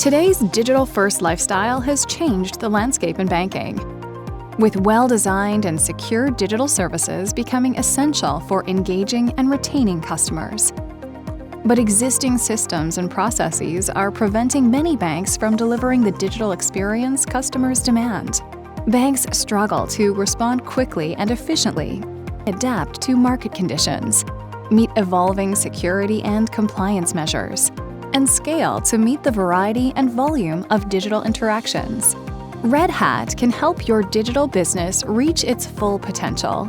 Today's digital-first lifestyle has changed the landscape in banking, with well-designed and secure digital services becoming essential for engaging and retaining customers. But existing systems and processes are preventing many banks from delivering the digital experience customers demand. Banks struggle to respond quickly and efficiently, adapt to market conditions, meet evolving security and compliance measures, and scale to meet the variety and volume of digital interactions. Red Hat can help your digital business reach its full potential.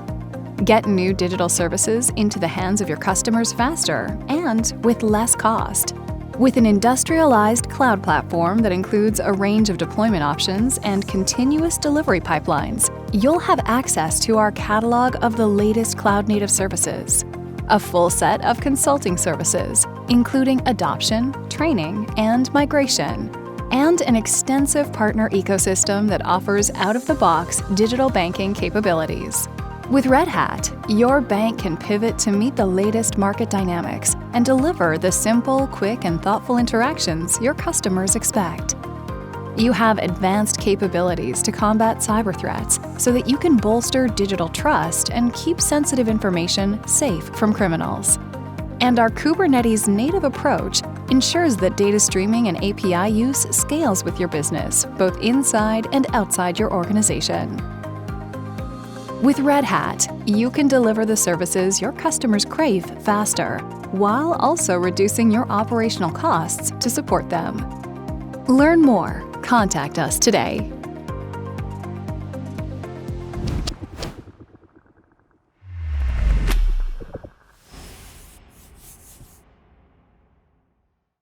Get new digital services into the hands of your customers faster and with less cost. With an industrialized cloud platform that includes a range of deployment options and continuous delivery pipelines, you'll have access to our catalog of the latest cloud-native services, a full set of consulting services, including adoption, training, and migration, and an extensive partner ecosystem that offers out-of-the-box digital banking capabilities. With Red Hat, your bank can pivot to meet the latest market dynamics and deliver the simple, quick, and thoughtful interactions your customers expect. You have advanced capabilities to combat cyber threats so that you can bolster digital trust and keep sensitive information safe from criminals. And our Kubernetes native approach ensures that data streaming and API use scales with your business, both inside and outside your organization. With Red Hat, you can deliver the services your customers crave faster, while also reducing your operational costs to support them. Learn more. Contact us today.